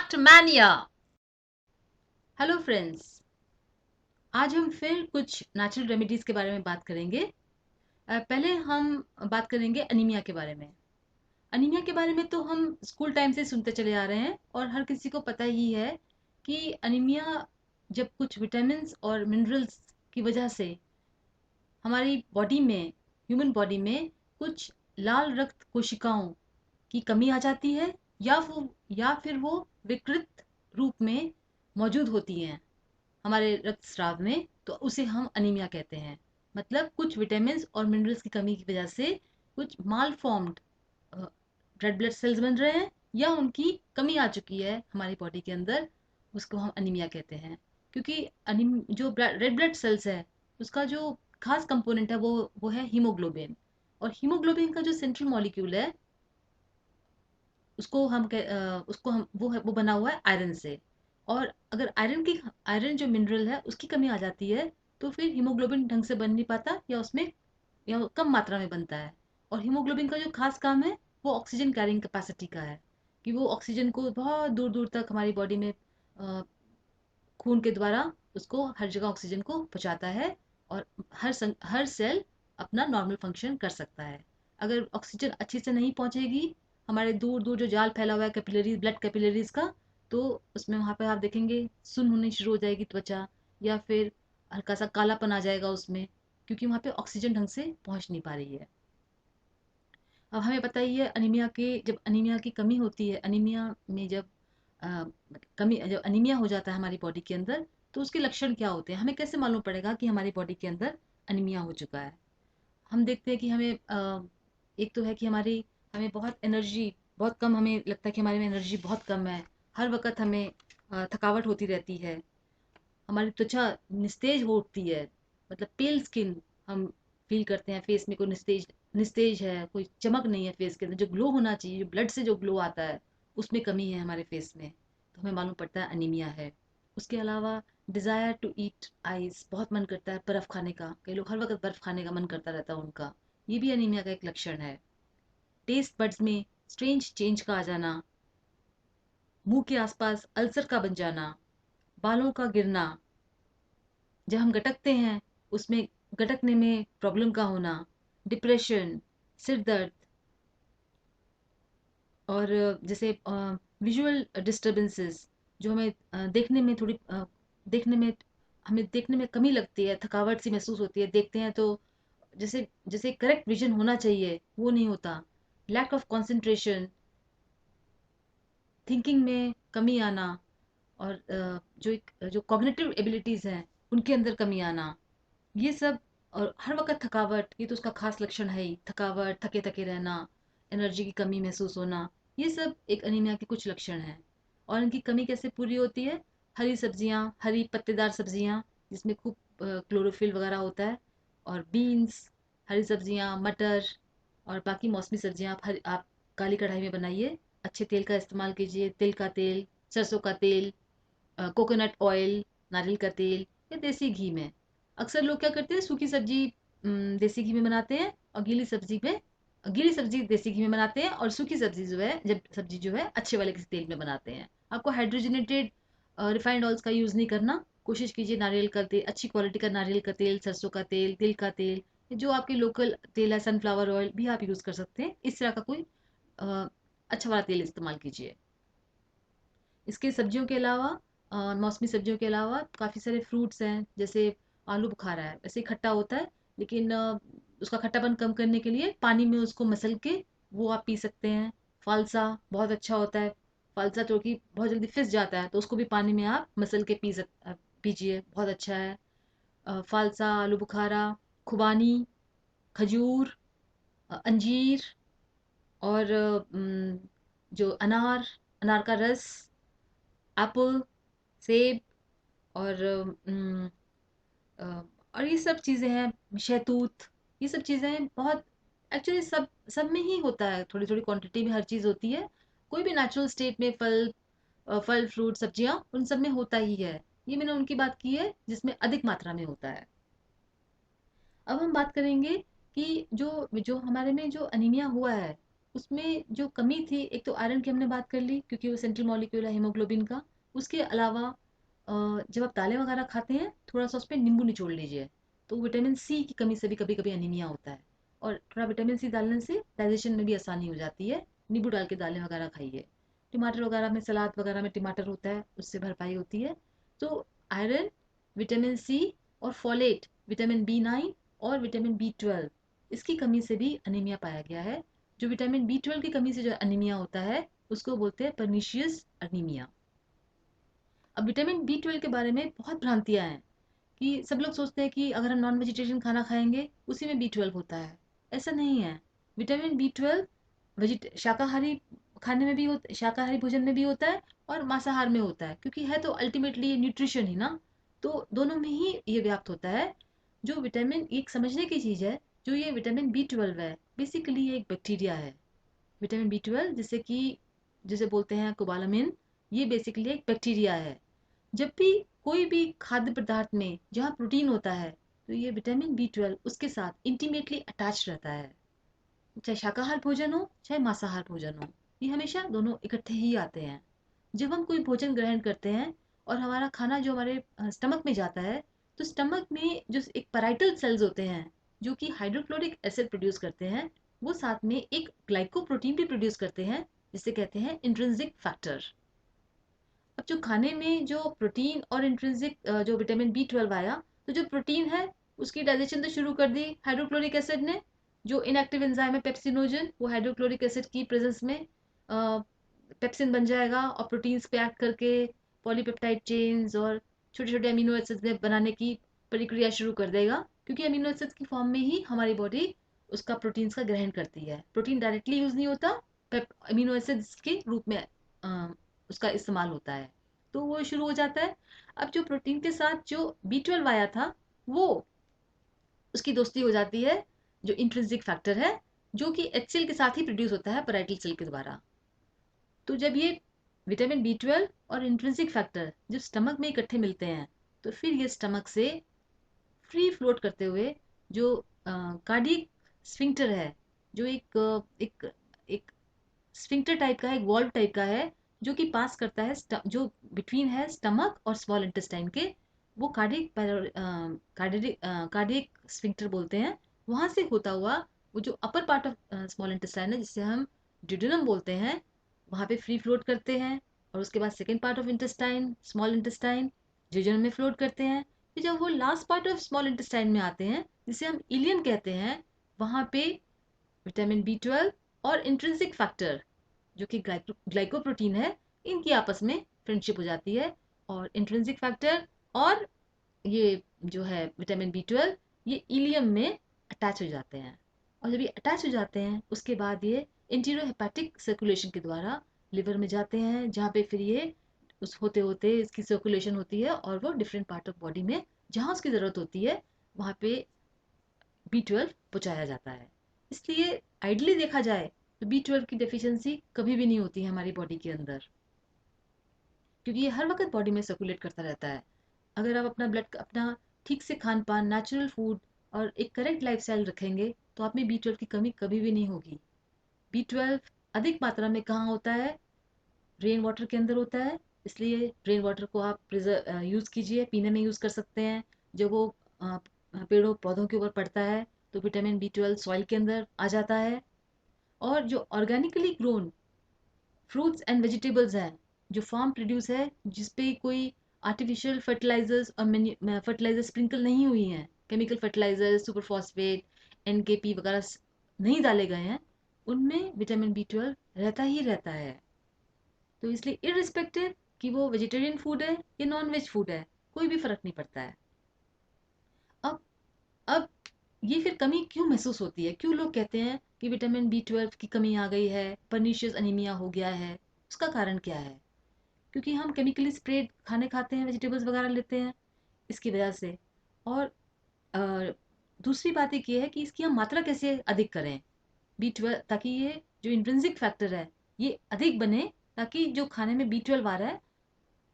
Fact mania. Hello friends, आज हम फिर कुछ नेचुरल रेमेडीज के बारे में बात करेंगे। पहले हम बात करेंगे अनीमिया के बारे में। अनीमिया के बारे में तो हम स्कूल टाइम से सुनते चले आ रहे हैं और हर किसी को पता ही है कि अनीमिया जब कुछ विटामिन्स और मिनरल्स की वजह से हमारी बॉडी में, ह्यूमन बॉडी में कुछ लाल रक्त कोशिकाओं की कमी आ जाती है या फिर वो विकृत रूप में मौजूद होती हैं हमारे रक्त स्राव में, तो उसे हम अनीमिया कहते हैं। मतलब कुछ विटामिन्स और मिनरल्स की कमी की वजह से कुछ माल फॉर्म्ड रेड ब्लड सेल्स बन रहे हैं या उनकी कमी आ चुकी है हमारी बॉडी के अंदर, उसको हम अनीमिया कहते हैं। क्योंकि जो रेड ब्लड सेल्स है उसका जो खास कंपोनेंट है वो है हीमोग्लोबिन। और हीमोग्लोबिन का जो सेंट्रल मॉलिक्यूल है उसको हम वो बना हुआ है आयरन से। और अगर आयरन जो मिनरल है उसकी कमी आ जाती है तो फिर हीमोग्लोबिन ढंग से बन नहीं पाता या कम मात्रा में बनता है। और हीमोग्लोबिन का जो खास काम है वो ऑक्सीजन कैरिंग कैपेसिटी का है कि वो ऑक्सीजन को बहुत दूर दूर तक हमारी बॉडी में खून के द्वारा उसको हर जगह ऑक्सीजन को पहुंचाता है और हर सेल अपना नॉर्मल फंक्शन कर सकता है। अगर ऑक्सीजन अच्छे से नहीं पहुंचेगी हमारे दूर दूर जो जाल फैला हुआ है कैपिलरीज, ब्लड कैपिलरीज का, तो उसमें वहां पे आप देखेंगे सुन्न होनी शुरू हो जाएगी त्वचा, या फिर हल्का सा कालापन आ जाएगा उसमें, क्योंकि वहां पे ऑक्सीजन ढंग से पहुंच नहीं पा रही है। अब हमें पता ही है जब अनीमिया की कमी होती है, अनीमिया में अ, जब अनीमिया हो जाता है हमारी बॉडी के अंदर, तो उसके लक्षण क्या होते हैं, हमें कैसे मालूम पड़ेगा कि हमारी बॉडी के अंदर अनीमिया हो चुका है। हम देखते हैं कि एक तो है कि हमें बहुत कम, हमें लगता है कि हमारे में एनर्जी बहुत कम है। हर वक्त हमें थकावट होती रहती है। हमारी त्वचा निस्तेज हो उठती है, मतलब पेल स्किन हम फील करते हैं। फेस में कोई निस्तेज निस्तेज है, कोई चमक नहीं है फेस के अंदर, जो ग्लो होना चाहिए, जो ब्लड से जो ग्लो आता है उसमें कमी है हमारे फेस में, तो हमें मालूम पड़ता है अनीमिया है। उसके अलावा डिज़ायर टू ईट आइस, बहुत मन करता है बर्फ़ खाने का, कई लोग हर वक्त बर्फ़ खाने का मन करता रहता है उनका, ये भी अनीमिया का एक लक्षण है। टेस्ट बड्स में स्ट्रेंज चेंज का आ जाना, मुंह के आसपास अल्सर का बन जाना, बालों का गिरना, जब हम गटकते हैं उसमें गटकने में प्रॉब्लम का होना, डिप्रेशन, सिर दर्द, और जैसे विजुअल डिस्टरबेंसेस, जो देखने में हमें देखने में कमी लगती है, थकावट सी महसूस होती है, देखते हैं तो जैसे जैसे करेक्ट विजन होना चाहिए वो नहीं होता, लैक ऑफ कंसंट्रेशन, थिंकिंग में कमी आना, और जो कॉग्निटिव एबिलिटीज हैं उनके अंदर कमी आना, ये सब। और हर वक्त थकावट, ये तो उसका खास लक्षण है ही, थकावट, थके थके रहना, एनर्जी की कमी महसूस होना, ये सब एक अनीमिया के कुछ लक्षण हैं। और इनकी कमी कैसे पूरी होती है? हरी सब्जियाँ, हरी पत्तेदार सब्जियाँ जिसमें खूब क्लोरोफिल वगैरह होता है, और बीन्स, हरी सब्जियाँ, मटर, और बाकी मौसमी सब्जियाँ आप काली कढ़ाई में बनाइए, अच्छे तेल का इस्तेमाल कीजिए, तिल का तेल, सरसों का तेल, कोकोनट ऑयल, नारियल का तेल, या देसी घी में। अक्सर लोग क्या करते हैं, सूखी सब्जी देसी घी में बनाते हैं, और गीली सब्जी देसी घी में बनाते हैं, और सूखी सब्जी जो है अच्छे वाले किसी तेल में बनाते हैं। आपको हाइड्रोजनेटेड रिफाइंड ऑयल्स का यूज़ नहीं करना, कोशिश कीजिए नारियल का तेल, अच्छी क्वालिटी का नारियल का तेल, सरसों का तेल, तिल का तेल, जो आपके लोकल तेल है, सनफ्लावर ऑयल भी आप यूज़ कर सकते हैं। इस तरह का कोई अ, अच्छा वाला तेल इस्तेमाल कीजिए। इसके सब्जियों के अलावा, मौसमी सब्जियों के अलावा काफ़ी सारे फ्रूट्स हैं, जैसे आलू बुखारा है, वैसे ही खट्टा होता है, लेकिन उसका खट्टापन कम करने के लिए पानी में उसको मसल के वो आप पी सकते हैं। फालसा बहुत अच्छा होता है, फालसा जो कि बहुत जल्दी फिस जाता है, तो उसको भी पानी में आप मसल के पीजिए, बहुत अच्छा है। फालसा, आलू बुखारा, खुबानी, खजूर, अंजीर, और जो अनार का रस, एप्पल, सेब, और अ, और ये सब चीज़ें हैं, शहतूत, ये सब चीज़ें बहुत, एक्चुअली सब में ही होता है, थोड़ी थोड़ी क्वांटिटी में हर चीज़ होती है। कोई भी नेचुरल स्टेट में फल फ्रूट सब्जियां उन सब में होता ही है। ये मैंने उनकी बात की है जिसमें अधिक मात्रा में होता है। अब हम बात करेंगे कि जो जो हमारे में जो अनीमिया हुआ है उसमें जो कमी थी, एक तो आयरन की हमने बात कर ली क्योंकि वो सेंट्रल मॉलिक्यूल है हीमोग्लोबिन का। उसके अलावा जब आप दालें वगैरह खाते हैं, थोड़ा सा उसमें नींबू निचोड़ लीजिए, तो विटामिन सी की कमी से भी कभी कभी अनीमिया होता है। और थोड़ा विटामिन सी डालने से डाइजेशन में भी आसानी हो जाती है। नींबू डाल के दालें वगैरह खाइए। टमाटर वगैरह में, सलाद वगैरह में टमाटर होता है, उससे भरपाई होती है। तो आयरन, विटामिन सी और फोलेट, विटामिन B9 और विटामिन B12, इसकी कमी से भी अनीमिया पाया गया है। जो विटामिन B12 की कमी से जो अनीमिया होता है, उसको बोलते हैं परनीशियस अनीमिया। अब विटामिन B12 के बारे में बहुत भ्रांतियां हैं कि सब लोग सोचते हैं कि अगर हम नॉन वेजिटेरियन खाना खाएंगे उसी में B12 होता है। ऐसा नहीं है। विटामिन B12 शाकाहारी खाने में भी होता, शाकाहारी भोजन में भी होता है और मांसाहार में होता है, क्योंकि है तो अल्टीमेटली न्यूट्रिशन ही ना। तो दोनों में ही ये व्याप्त होता है। जो विटामिन, एक समझने की चीज़ है, जो ये विटामिन B12 है, बेसिकली ये एक बैक्टीरिया है। विटामिन B12, जैसे कि जिसे बोलते हैं कोबालामिन, ये बेसिकली एक बैक्टीरिया है। जब भी कोई भी खाद्य पदार्थ में जहाँ प्रोटीन होता है, तो ये विटामिन B12 उसके साथ इंटीमेटली अटैच रहता है। चाहे शाकाहार भोजन हो चाहे मांसाहार भोजन हो, ये हमेशा दोनों इकट्ठे ही आते हैं। जब हम कोई भोजन ग्रहण करते हैं और हमारा खाना जो हमारे स्टमक में जाता है, तो स्टमक में जो एक पैराइटल सेल्स होते हैं जो कि हाइड्रोक्लोरिक एसिड प्रोड्यूस करते हैं, वो साथ में एक ग्लाइकोप्रोटीन भी प्रोड्यूस करते हैं, जिसे कहते हैं इंट्रिंसिक फैक्टर। अब जो खाने में जो प्रोटीन और इंट्रिंसिक जो विटामिन B12 आया, तो जो प्रोटीन है उसकी डाइजेशन तो शुरू कर दी हाइड्रोक्लोरिक एसिड ने। जो इनएक्टिव एंजाइम है पेप्सिनोजन, वो हाइड्रोक्लोरिक एसिड की प्रेजेंस में पेप्सिन बन जाएगा और प्रोटीन्स पे एक्ट करके पॉलीपेप्टाइड चेन्स और छोटे छोटे अमीनो एसिड्स बनाने की प्रक्रिया शुरू कर देगा, क्योंकि अमीनो एसिड्स की फॉर्म में ही हमारी बॉडी उसका प्रोटीन्स का ग्रहण करती है। प्रोटीन डायरेक्टली यूज नहीं होता, अमीनो एसिड्स के रूप में उसका इस्तेमाल होता है। तो वो शुरू हो जाता है। अब जो प्रोटीन के साथ जो B12 आया था, वो उसकी दोस्ती हो जाती है जो इंट्रिंसिक फैक्टर है, जो कि HCl के साथ ही प्रोड्यूस होता है पैराइटल सेल के द्वारा। तो जब ये विटामिन B12 और इंट्रिंसिक फैक्टर जब स्टमक में इकट्ठे मिलते हैं, तो फिर ये स्टमक से फ्री फ्लोट करते हुए जो कार्डियक स्फिंक्टर है, जो एक एक स्फिंक्टर टाइप का है, एक वॉल्व टाइप का है, जो कि पास करता है जो बिटवीन है स्टमक और स्मॉल इंटेस्टाइन के, वो कार्डियक स्फिंक्टर बोलते हैं। वहां से होता हुआ वो जो upper part of small intestine है, जिसे हम ड्यूडेनम बोलते हैं, वहां पे फ्री फ्लोट करते हैं। और उसके बाद second part of intestine, small intestine, duodenum में फ्लोट करते हैं। फिर जब वो last part of small intestine में आते हैं, जिसे हम इलियम कहते हैं, वहां पे विटामिन B12 और इंट्रिंसिक फैक्टर, जो कि ग्लाइकोप्रोटीन है, इनकी आपस में फ्रेंडशिप हो जाती है। और इंट्रिंसिक फैक्टर और ये जो है विटामिन B12, ये इलियम में अटैच हो जाते हैं। और जब ये अटैच हो जाते हैं, उसके बाद ये इंटीरियो हेपेटिक सर्कुलेशन के द्वारा लिवर में जाते हैं, जहाँ पे फिर ये उस होते होते इसकी सर्कुलेशन होती है और वो डिफरेंट पार्ट ऑफ बॉडी में जहाँ उसकी ज़रूरत होती है, वहाँ पे B12 पहुँचाया जाता है। इसलिए आइडली देखा जाए तो B12 की डेफिशिएंसी कभी भी नहीं होती है हमारी बॉडी के अंदर, क्योंकि ये हर वक्त बॉडी में सर्कुलेट करता रहता है। अगर आप अपना ठीक से खान पान, नेचुरल फूड और एक करेक्ट लाइफस्टाइल रखेंगे, तो आप में B12 की कमी कभी भी नहीं होगी। B12 अधिक मात्रा में कहाँ होता है? रेन वाटर के अंदर होता है। इसलिए रेन वाटर को आप यूज़ कीजिए, पीने में यूज़ कर सकते हैं। जब वो अ, पेड़ों पौधों के ऊपर पड़ता है, तो विटामिन B12 सॉइल के अंदर आ जाता है। और जो organically grown fruits and vegetables हैं, जो फार्म प्रोड्यूस है, जिस पे कोई आर्टिफिशियल फर्टिलाइजर्स और फर्टिलाइजर स्प्रिंकल नहीं हुई हैं, chemical fertilisers, super phosphate, NKP वगैरह नहीं डाले गए हैं, उनमें विटामिन B12 रहता ही रहता है। तो इसलिए इररिस्पेक्टिव कि वो वेजिटेरियन फूड है या नॉन वेज फूड है, कोई भी फर्क नहीं पड़ता है। अब अब ये फिर कमी क्यों महसूस होती है? क्यों लोग कहते हैं कि विटामिन B12 की कमी आ गई है, पर्नीशियस अनीमिया हो गया है? उसका कारण क्या है? क्योंकि हम केमिकली स्प्रेड खाने खाते हैं, वेजिटेबल्स वगैरह लेते हैं, इसकी वजह से। और अ, दूसरी बात एक ये है कि इसकी हम मात्रा कैसे अधिक करें B12, ताकि ये जो इंट्रिंसिक फैक्टर है ये अधिक बने, ताकि जो खाने में B12 आ रहा है,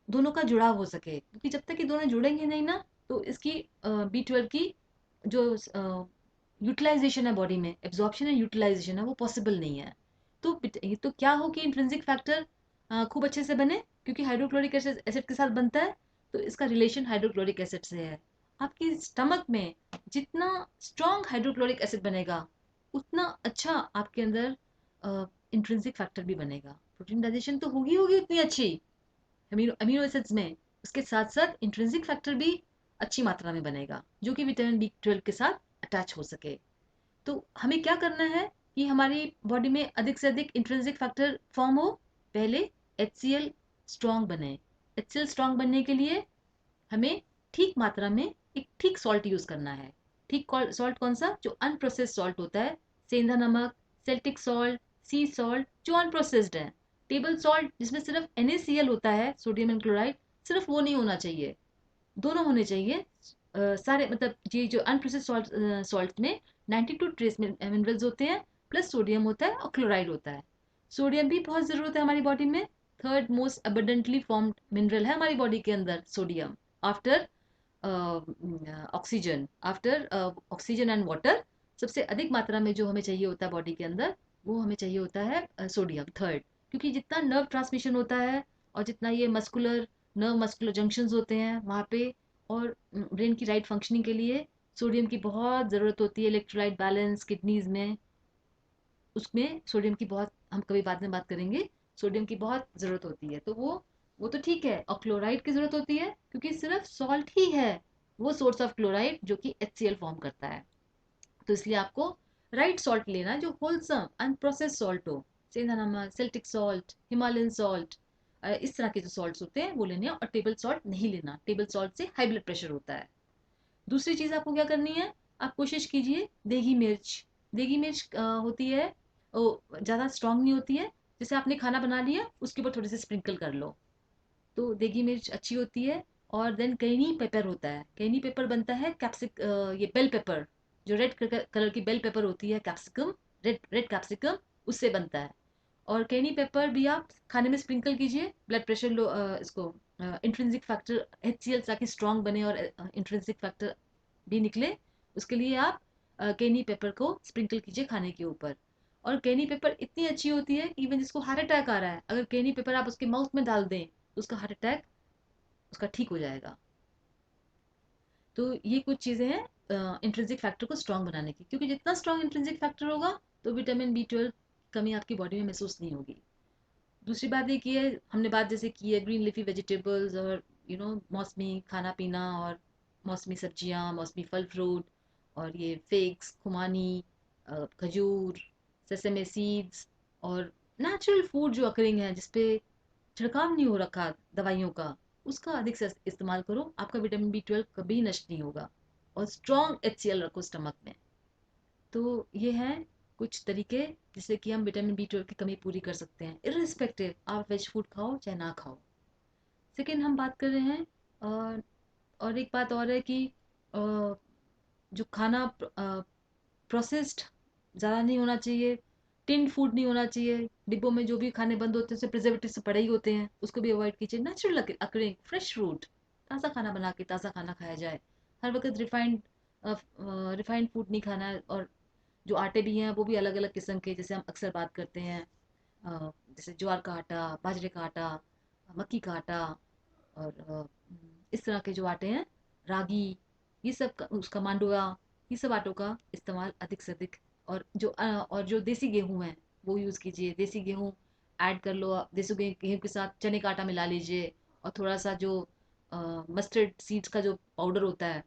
दोनों का जुड़ाव हो सके। क्योंकि जब तक ये दोनों जुड़ेंगे नहीं ना, तो इसकी B12 की जो यूटिलाइजेशन है बॉडी में, एब्जॉर्प्शन एंड यूटिलाइजेशन है, वो पॉसिबल नहीं है। तो क्या हो कि इंट्रिंसिक फैक्टर खूब अच्छे से बने, क्योंकि हाइड्रोक्लोरिक एसिड के साथ बनता है, तो इसका रिलेशन हाइड्रोक्लोरिक एसिड से है। आपकी स्टमक में जितना स्ट्रॉन्ग हाइड्रोक्लोरिक एसिड बनेगा, उतना अच्छा आपके अंदर इंट्रिंसिक फैक्टर भी बनेगा। प्रोटीन डाइजेशन तो होगी होगी उतनी अच्छी अमीनो अमीनो एसिड्स में, उसके साथ साथ इंट्रिंसिक फैक्टर भी अच्छी मात्रा में बनेगा, जो कि विटामिन B12 के साथ अटैच हो सके। तो हमें क्या करना है कि हमारी बॉडी में अधिक से अधिक इंट्रिंसिक फैक्टर फॉर्म हो। पहले HCl स्ट्रॉन्ग बने। HCl स्ट्रॉन्ग बनने के लिए हमें ठीक मात्रा में एक ठीक सॉल्ट यूज करना है। ठीक सॉल्ट कौन सा? जो अनप्रोसेस्ड सॉल्ट होता है, सेंधा नमक, सेल्टिक सॉल्ट, सी सॉल्ट, जो अनप्रोसेस्ड है। टेबल सॉल्ट जिसमें सिर्फ NaCl होता है, सोडियम एंड क्लोराइड, सिर्फ वो नहीं होना चाहिए, दोनों होने चाहिए। सारे मतलब ये जो अनप्रोसेस्ड सॉल्ट में 92 ट्रेस मिनरल्स होते हैं, प्लस सोडियम होता है और क्लोराइड होता है। सोडियम भी बहुत ज़रूरत है हमारी बॉडी में। Third most abundantly formed mineral है हमारी बॉडी के अंदर sodium, after oxygen. After oxygen and water, सबसे अधिक मात्रा में जो हमें चाहिए होता है बॉडी के अंदर, वो हमें चाहिए होता है सोडियम, थर्ड। क्योंकि जितना नर्व ट्रांसमिशन होता है और जितना ये मस्कुलर जंक्शंस होते हैं वहाँ पे, और ब्रेन की राइट फंक्शनिंग के लिए सोडियम की बहुत ज़रूरत होती है। इलेक्ट्रोलाइट बैलेंस किडनीज में, उसमें सोडियम की बहुत, हम कभी बाद में बात करेंगे, सोडियम की बहुत ज़रूरत होती है। तो वो तो ठीक है, और क्लोराइड की ज़रूरत होती है क्योंकि सिर्फ सॉल्ट ही है वो सोर्स ऑफ क्लोराइड जो कि HCl फॉर्म करता है। तो इसलिए आपको राइट सॉल्ट लेना है जो होलसम अनप्रोसेस्ड सॉल्ट हो। सेंधा नमक, सेल्टिक सॉल्ट, हिमालयन सॉल्ट, इस तरह के जो सॉल्ट्स होते हैं वो लेने हैं, और टेबल सॉल्ट नहीं लेना। टेबल सॉल्ट से हाई ब्लड प्रेशर होता है। दूसरी चीज़ आपको क्या करनी है, आप कोशिश कीजिए देगी मिर्च। देगी मिर्च होती है, ज़्यादा स्ट्रांग नहीं होती है। जैसे आपने खाना बना लिया, उसके ऊपर थोड़ी सी स्प्रिंकल कर लो, तो देगी मिर्च अच्छी होती है। और देन कैनी पेपर होता है, कैनी पेपर बनता है ये बेल पेपर, जो रेड कलर की बेल पेपर होती है, कैप्सिकम, रेड रेड कैप्सिकम, उससे बनता है। और कैनी पेपर भी आप खाने में स्प्रिंकल कीजिए। ब्लड प्रेशर लो, इसको इंट्रिंसिक फैक्टर HCl ताकि स्ट्रांग बने और इंट्रिंसिक फैक्टर भी निकले, उसके लिए आप कैनी पेपर को स्प्रिंकल कीजिए खाने के ऊपर। और कैनी पेपर इतनी अच्छी होती है कि इवन जिसको हार्ट अटैक आ रहा है, अगर कैनी पेपर आप उसके माउथ में डाल दें तो उसका हार्ट अटैक उसका ठीक हो जाएगा। तो ये कुछ चीज़ें हैं इंट्रिंसिक फैक्टर को स्ट्रांग बनाने की, क्योंकि जितना स्ट्रांग इंट्रिंसिक फैक्टर होगा तो विटामिन B12 कमी आपकी बॉडी में महसूस नहीं होगी। दूसरी बात एक ये है, हमने बात जैसे की है ग्रीन लीफी वेजिटेबल्स और मौसमी खाना पीना, और मौसमी सब्जियां, मौसमी फल फ्रूट, और ये फिग्स, खुमानी, खजूर, सेसमे सीड्स, और नेचुरल फूड जो अकरिंग है, जिसपे छिड़काव नहीं हो रखा दवाइयों का, उसका अधिक से इस्तेमाल करो। आपका विटामिन B12 कभी नष्ट नहीं होगा। और स्ट्रॉन्ग HCl रखो स्टमक में। तो ये हैं कुछ तरीके जिससे कि हम विटामिन B12 की कमी पूरी कर सकते हैं, इररिस्पेक्टिव आप वेज फूड खाओ चाहे ना खाओ। सेकेंड हम बात कर रहे हैं, और एक बात और है कि जो खाना प्रोसेस्ड ज़्यादा नहीं होना चाहिए। टिन्ड फूड नहीं होना चाहिए। डिब्बों में जो भी खाने बंद होते हैं उसमें प्रिजर्वेटिव से पड़े ही होते हैं, उसको भी अवॉइड कीजिए। नेचुरल अकरिंग फ्रेश फ्रूट, ताज़ा खाना बना के ताज़ा खाना खाया जाए। हर वक्त रिफाइंड फूड नहीं खाना है। और जो आटे भी हैं वो भी अलग अलग किस्म के, जैसे हम अक्सर बात करते हैं, जैसे ज्वार का आटा, बाजरे का आटा, मक्की का आटा, और इस तरह के जो आटे हैं, रागी, ये सब उसका मांडुआ, ये सब आटों का इस्तेमाल अधिक से अधिक। और जो देसी गेहूँ है वो यूज़ कीजिए। देसी गेहूँ ऐड कर लो। देसी गेहूँ के साथ चने का आटा मिला लीजिए, और थोड़ा सा जो मस्टर्ड सीड्स का जो पाउडर होता है,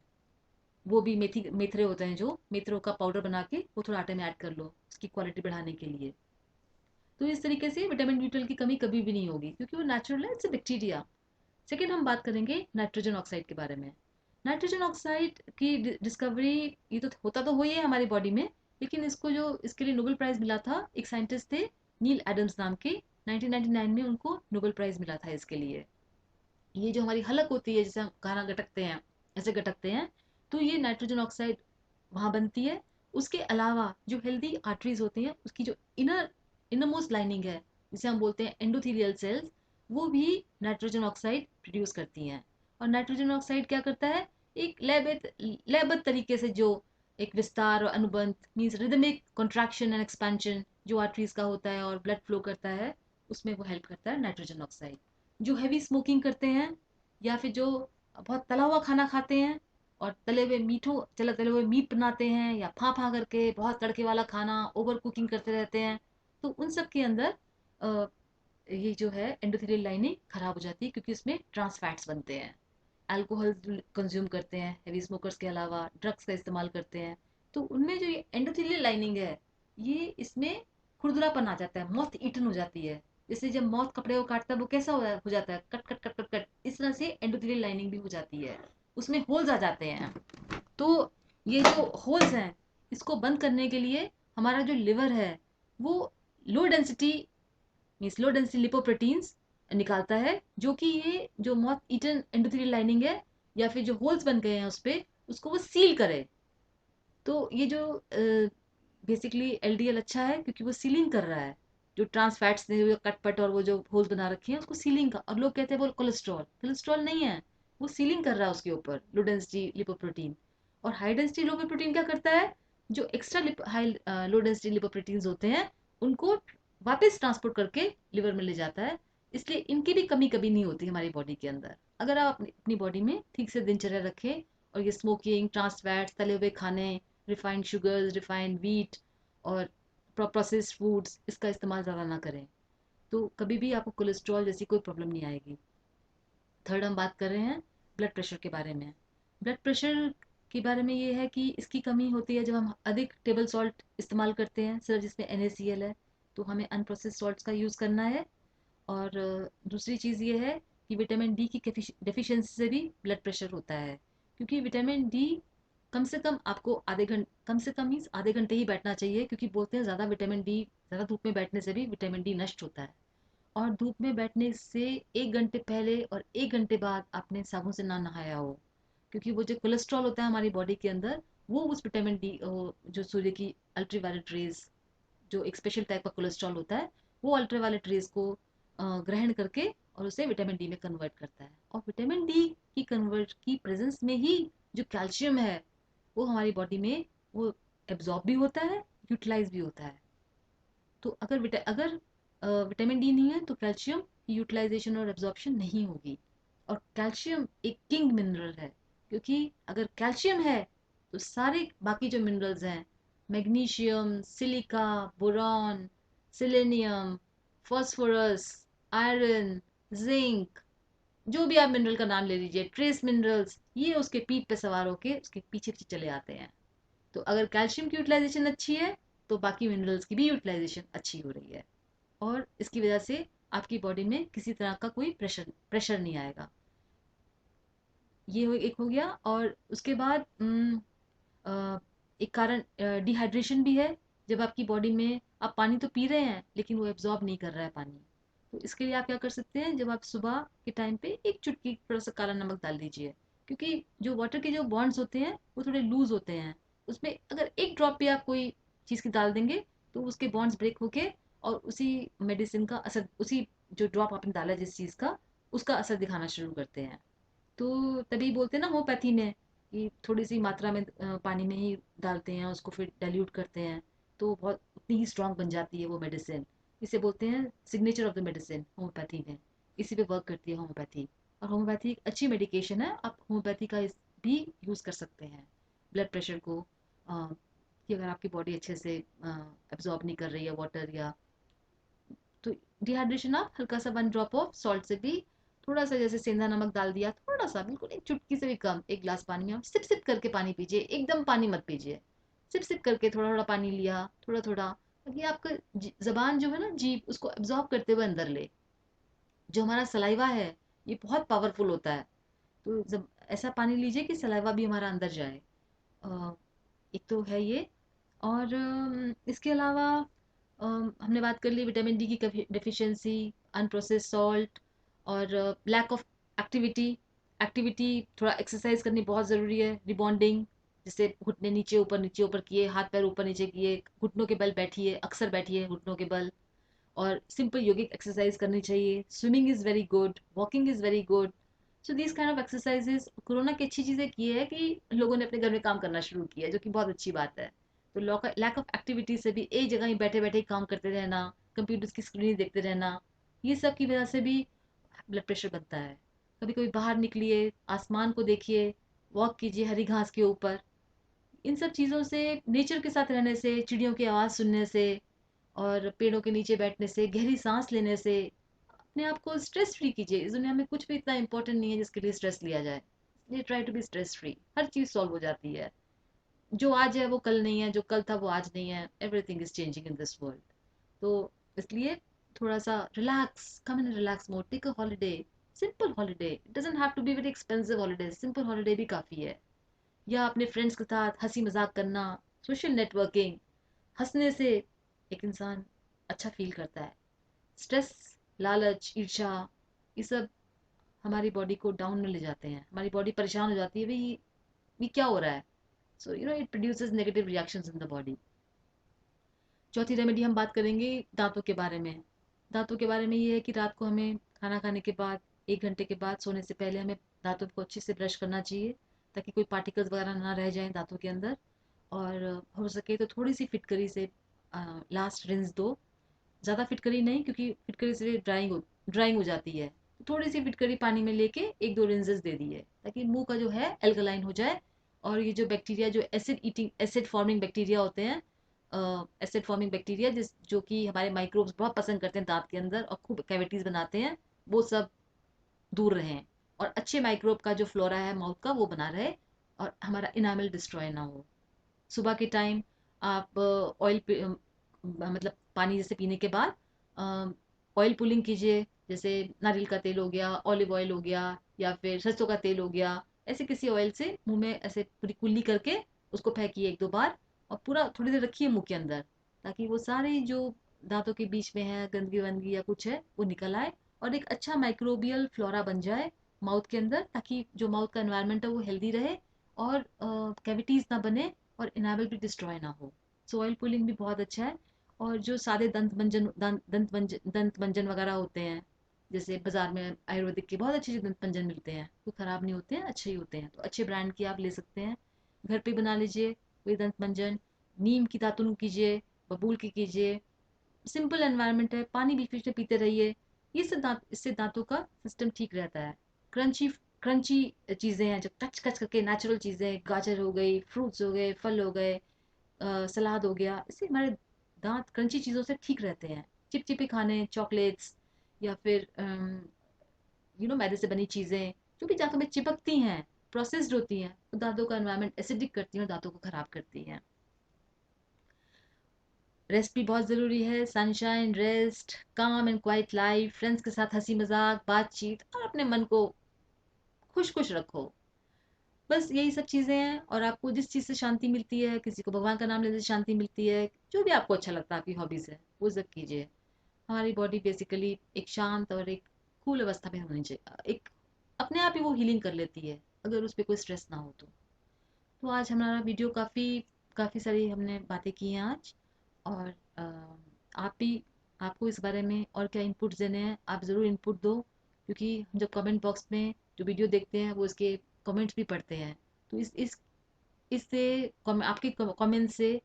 वो भी मेथरे होते हैं, जो मेथरों का पाउडर बना के वो थोड़ा आटे में ऐड कर लो उसकी क्वालिटी बढ़ाने के लिए। तो इस तरीके से विटामिन B12 की कमी कभी भी नहीं होगी, क्योंकि वो नेचुरल है, इट्स बैक्टीरिया। सेकेंड हम बात करेंगे नाइट्रोजन ऑक्साइड के बारे में। नाइट्रोजन ऑक्साइड की डिस्कवरी, ये तो होता तो हुई है हमारी बॉडी में, लेकिन इसके लिए नोबेल प्राइज मिला था, एक साइंटिस्ट थे नील एडम्स नाम के। 1999 में उनको नोबेल प्राइज मिला था इसके लिए। ये जो हमारी हलक होती है, जैसे हम खाना गटकते हैं, ऐसे गटकते हैं, तो ये नाइट्रोजन ऑक्साइड वहाँ बनती है। उसके अलावा जो हेल्दी आर्टरीज होती हैं, उसकी जो इनरमोस्ट लाइनिंग है, जिसे हम बोलते हैं एंडोथेलियल सेल्स, वो भी नाइट्रोजन ऑक्साइड प्रोड्यूस करती हैं। और नाइट्रोजन ऑक्साइड क्या करता है, एक लयबद्ध तरीके से जो एक विस्तार और अनुबंध means rhythmic contraction and expansion, जो आर्टरीज का होता है और ब्लड फ्लो करता है, उसमें वो हेल्प करता है नाइट्रोजन ऑक्साइड। जो हैवी स्मोकिंग करते हैं या फिर जो बहुत तला हुआ खाना खाते हैं और तले हुए मीट बनाते हैं या फा करके बहुत तड़के वाला खाना ओवर कुकिंग करते रहते हैं, तो उन सब के अंदर ये जो है एंडोथेलियल लाइनिंग खराब हो जाती है, क्योंकि इसमें ट्रांस फैट्स बनते हैं। अल्कोहल कंज्यूम करते हैं हेवी स्मोकर्स के अलावा, ड्रग्स का इस्तेमाल करते हैं, तो उनमें जो ये एंडोथेलियल लाइनिंग है, ये इसमें खुरदरापन आ जाता है, मॉथ ईटन हो जाती है। जैसे जब मॉथ कपड़े को काटता है वो कैसा हो जाता है, cut cut cut cut cut, इस तरह से एंडोथेलियल लाइनिंग भी हो जाती है, उसमें होल्स आ जाते हैं। तो ये जो होल्स हैं, इसको बंद करने के लिए हमारा जो लिवर है वो low density means low density lipoproteins निकालता है, जो कि ये जो मॉथ ईटन एंडोथेलियल लाइनिंग है या फिर जो होल्स बन गए हैं उस पे, उसको वो सील करे। तो ये जो बेसिकली एलडीएल अच्छा है क्योंकि वो सीलिंग कर रहा है, जो ट्रांस फैट्स ने जो कटपट और वो जो होल्स बना रखे हैं उसको सीलिंग का, और लोग कहते हैं वो कोलेस्ट्रॉल, कोलेस्ट्रॉल नहीं है, वो सीलिंग कर रहा है उसके ऊपर लो डेंसिटी लिपोप्रोटीन। और हाई डेंसिटी लिपोप्रोटीन क्या करता है, जो extra high low density lipoproteins होते हैं उनको वापस ट्रांसपोर्ट करके लिवर में ले जाता है। इसलिए इनकी भी कमी कभी नहीं होती हमारी बॉडी के अंदर, अगर आप अपनी बॉडी में ठीक से दिनचर्या रखें और ये स्मोकिंग, ट्रांस फैट्स, तले हुए खाने, रिफाइंड शुगर्स, रिफाइंड वीट और प्रोसेस्ड फूड्स, इसका इस्तेमाल ज़्यादा ना करें, तो कभी भी आपको कोलेस्ट्रॉल जैसी कोई प्रॉब्लम नहीं आएगी। थर्ड हम बात कर रहे हैं ब्लड प्रेशर के बारे में। ब्लड प्रेशर के बारे में ये है कि इसकी कमी होती है जब हम अधिक टेबल सॉल्ट इस्तेमाल करते हैं, सिर्फ जिसमें NaCl है, तो हमें अनप्रोसेस्ड सॉल्ट्स का यूज़ करना है। और दूसरी चीज़ ये है कि विटामिन डी की डेफिशिएंसी से भी ब्लड प्रेशर होता है, क्योंकि विटामिन डी कम से कम आपको आधे घंटे, कम से कम मीन्स आधे घंटे ही बैठना चाहिए, क्योंकि बोलते हैं ज़्यादा विटामिन डी, ज़्यादा धूप में बैठने से भी विटामिन डी नष्ट होता है। और धूप में बैठने से 1 घंटे पहले और 1 घंटे बाद आपने साबुन से ना नहाया हो, क्योंकि वो जो कोलेस्ट्रॉल होता है हमारी बॉडी के अंदर, वो उस विटामिन डी जो सूर्य की अल्ट्रावायलेट रेज, जो एक स्पेशल टाइप का कोलेस्ट्रॉल होता है, वो अल्ट्रावायलेट रेज को ग्रहण करके और उसे विटामिन डी में कन्वर्ट करता है। और विटामिन डी की कन्वर्ट की प्रेजेंस में ही जो कैल्शियम है वो हमारी बॉडी में वो एब्जॉर्ब भी होता है, यूटिलाइज भी होता है। तो अगर विटामिन डी नहीं है तो कैल्शियम की यूटिलाइजेशन और एब्जॉर्प्शन नहीं होगी। और कैल्शियम एक किंग मिनरल है, क्योंकि अगर कैल्शियम है तो सारे बाकी जो मिनरल्स हैं, magnesium, silica, boron, selenium, phosphorus, iron, zinc, जो भी आप मिनरल का नाम ले लीजिए, ट्रेस मिनरल्स, ये उसके पीठ पे सवार होके उसके पीछे पीछे चले आते हैं। तो अगर कैल्शियम की यूटिलाइजेशन अच्छी है तो बाकी मिनरल्स की भी यूटिलाइजेशन अच्छी हो रही है, और इसकी वजह से आपकी बॉडी में किसी तरह का कोई प्रेशर प्रेशर नहीं आएगा। एक हो गया। और उसके बाद एक कारण डिहाइड्रेशन भी है। जब आपकी बॉडी में आप पानी तो पी रहे हैं लेकिन वो एब्जॉर्ब नहीं कर रहा है पानी, तो इसके लिए आप क्या कर सकते हैं, जब आप सुबह के टाइम पे एक चुटकी थोड़ा सा काला नमक डाल दीजिए, क्योंकि जो वाटर के जो बॉन्ड्स होते हैं वो थोड़े लूज होते हैं, उसमें अगर एक ड्रॉप भी आप कोई चीज़ की डाल देंगे तो उसके बॉन्ड्स ब्रेक होके और उसी मेडिसिन का असर, उसी जो ड्रॉप आपने डाला जिस चीज़ का, उसका असर दिखाना शुरू करते हैं। तो तभी बोलते हैं ना होम्योपैथी में कि थोड़ी सी मात्रा में पानी में ही डालते हैं, उसको फिर डाइल्यूट करते हैं, तो बहुत उतनी ही स्ट्रांग बन जाती है वो मेडिसिन। इसे बोलते हैं signature of the medicine homeopathy में, इसी पे वर्क करती है होम्योपैथी। और होम्योपैथी एक अच्छी मेडिकेशन है, आप होम्योपैथी का भी यूज़ कर सकते हैं ब्लड प्रेशर को, कि अगर आपकी बॉडी अच्छे से एब्जॉर्ब नहीं कर रही है वाटर, या तो डिहाइड्रेशन आप हल्का सा 1 ड्रॉप ऑफ सॉल्ट से भी, थोड़ा सा जैसे सेंधा नमक डाल दिया, थोड़ा सा बिल्कुल एक चुटकी से भी कम, एक गिलास पानी में आप सिप सिप करके पानी पीजिए, एकदम पानी मत पीजिए, सिप सिप करके थोड़ा थोड़ा पानी लिया, थोड़ा थोड़ा, ताकि आपका जबान जो है ना, जीभ उसको एब्जॉर्ब करते हुए अंदर ले। जो हमारा सलाइवा है ये बहुत पावरफुल होता है, तो जब ऐसा पानी लीजिए कि सलाइवा भी हमारा अंदर जाए। अ, एक तो है ये। और इसके अलावा हमने बात कर ली विटामिन डी की डेफिशिएंसी, अनप्रोसेस्ड सॉल्ट, और लैक ऑफ एक्टिविटी। एक्टिविटी, थोड़ा एक्सरसाइज करनी बहुत ज़रूरी है, रिबॉन्डिंग, जैसे घुटने नीचे ऊपर किए, हाथ पैर ऊपर नीचे किए, घुटनों के बल बैठिए, अक्सर बैठिए घुटनों के बल, और सिंपल योगिक एक्सरसाइज करनी चाहिए। Swimming is very good, walking is very good. So these kind of exercises, corona की अच्छी चीज़ एक ये है कि लोगों ने अपने घर में काम करना शुरू किया है, जो कि बहुत अच्छी बात है। तो लैक ऑफ एक्टिविटी से भी एक जगह ही बैठे बैठे ही काम करते रहना, कंप्यूटर की स्क्रीन देखते रहना, ये सब की वजह से भी ब्लड प्रेशर बनता है। कभी कभी बाहर निकलिए, आसमान को देखिए, वॉक कीजिए हरी घास के ऊपर। इन सब चीज़ों से, नेचर के साथ रहने से, चिड़ियों की आवाज़ सुनने से और पेड़ों के नीचे बैठने से, गहरी सांस लेने से अपने आप को स्ट्रेस फ्री कीजिए। इस दुनिया में कुछ भी इतना इंपॉर्टेंट नहीं है जिसके लिए स्ट्रेस लिया जाए। ये try to be stress free, हर चीज़ सॉल्व हो जाती है। जो आज है वो कल नहीं है, जो कल था वो आज नहीं है। Everything is changing in this world. तो इसलिए थोड़ा सा relax, come in relax mode, take a holiday, simple holiday. It doesn't have to be very expensive holiday, simple holiday भी काफ़ी है। या अपने फ्रेंड्स के साथ हंसी मजाक करना, सोशल नेटवर्किंग, हंसने से एक इंसान अच्छा फील करता है। स्ट्रेस, लालच, ईर्ष्या, ये सब हमारी बॉडी को डाउन में ले जाते हैं, हमारी बॉडी परेशान हो जाती है, भाई ये क्या हो रहा है। So it produces negative reactions in the body. चौथी रेमेडी हम बात करेंगे दांतों के बारे में। दांतों के बारे में ये है कि रात को हमें खाना खाने के बाद 1 घंटे के बाद सोने से पहले हमें दांतों को अच्छे से ब्रश करना चाहिए, ताकि कोई पार्टिकल्स वगैरह ना रह जाएं दांतों के अंदर। और हो सके तो थोड़ी सी फिटकरी से लास्ट रिंस दो। ज़्यादा फिटकरी नहीं, क्योंकि फिटकरी से ड्राइंग हो जाती है। तो थोड़ी सी फिटकरी पानी में लेके 1-2 रिंजेस दे दिए, ताकि मुंह का जो है एल्कलाइन हो जाए। और ये जो बैक्टीरिया, जो एसिड फॉर्मिंग बैक्टीरिया होते हैं, एसिड फॉर्मिंग बैक्टीरिया जो कि हमारे माइक्रोब्स बहुत पसंद करते हैं दांत के अंदर और खूब कैविटीज बनाते हैं, वो सब दूर रहें। और अच्छे माइक्रोब का जो फ्लोरा है माउथ का, वो बना रहे और हमारा इनामल डिस्ट्रॉय ना हो। सुबह के टाइम आप ऑयल मतलब पानी जैसे पीने के बाद ऑयल पुलिंग कीजिए। जैसे नारियल का तेल हो गया, ऑलिव ऑयल हो गया, या फिर सरसों का तेल हो गया। ऐसे किसी ऑयल से मुंह में ऐसे पूरी कुल्ली करके उसको फेंकिए 1-2 बार, और पूरा थोड़ी देर रखिए मुंह के अंदर, ताकि वो सारी जो दांतों के बीच में है गंदगी वंदगी या कुछ है वो निकल आए, और एक अच्छा माइक्रोबियल फ्लोरा बन जाए माउथ के अंदर, ताकि जो माउथ का एनवायरनमेंट है वो हेल्दी रहे और कैविटीज ना बने और इनामल भी डिस्ट्रॉय ना हो। सो ऑयल पुलिंग भी बहुत अच्छा है। और जो सादे दंत मंजन वगैरह होते हैं, जैसे बाजार में आयुर्वेदिक के बहुत अच्छे दंत मंजन मिलते हैं, वो खराब नहीं होते हैं, अच्छे ही होते हैं, तो अच्छे ब्रांड की आप ले सकते हैं। घर पे बना लीजिए कोई दंत मंजन। नीम की दातुन कीजिए, बबूल की कीजिए। सिंपल एनवायरनमेंट है, पानी बीच बीच में पीते रहिए। ये सब इससे दांतों का सिस्टम ठीक रहता है। क्रंची क्रंची चीज़ें हैं जो कच कच करके, नेचुरल चीज़ें, गाजर हो गई, फ्रूट्स हो गए, फल हो गए, सलाद हो गया, इससे हमारे दांत क्रंची चीज़ों से ठीक रहते हैं। चिपचिपे खाने, चॉकलेट्स, या फिर मैदे से बनी चीज़ें जो भी दांतों में चिपकती हैं, प्रोसेस्ड होती हैं, वो दांतों का एनवायरनमेंट एसिडिक करती हैं और दांतों को खराब करती हैं। रेस्ट भी बहुत ज़रूरी है। सनशाइन, रेस्ट, काम एंड क्वाइट लाइफ, फ्रेंड्स के साथ हंसी मजाक, बातचीत, और अपने मन को खुश खुश रखो। बस यही सब चीज़ें हैं। और आपको जिस चीज़ से शांति मिलती है, किसी को भगवान का नाम लेने से शांति मिलती है, जो भी आपको अच्छा लगता है, आपकी हॉबीज़ है, वो सब कीजिए। हमारी बॉडी बेसिकली एक शांत और एक कूल अवस्था में होनी चाहिए, एक अपने आप ही वो हीलिंग कर लेती है, अगर उस पर कोई स्ट्रेस ना हो तो आज हमारा वीडियो काफ़ी काफ़ी सारी हमने बातें की हैं आज। और आप भी, आपको इस बारे में और क्या इनपुट देने हैं, आप ज़रूर इनपुट दो, क्योंकि हम जब कमेंट बॉक्स में जो वीडियो देखते हैं वो इसके कमेंट्स भी पढ़ते हैं। तो इससे आपके कमेंट से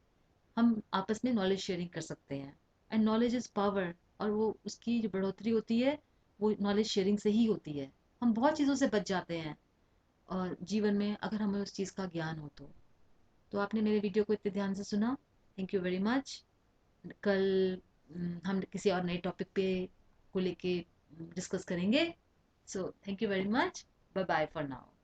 हम आपस में नॉलेज शेयरिंग कर सकते हैं। एंड नॉलेज इज़ पावर, और वो उसकी जो बढ़ोतरी होती है वो नॉलेज शेयरिंग से ही होती है। हम बहुत चीज़ों से बच जाते हैं और जीवन में, अगर हमें उस चीज़ का ज्ञान हो तो आपने मेरे वीडियो को इतने ध्यान से सुना, थैंक यू वेरी मच। कल हम किसी और नए टॉपिक पे को लेके डिस्कस करेंगे। So thank you very much, bye bye for now.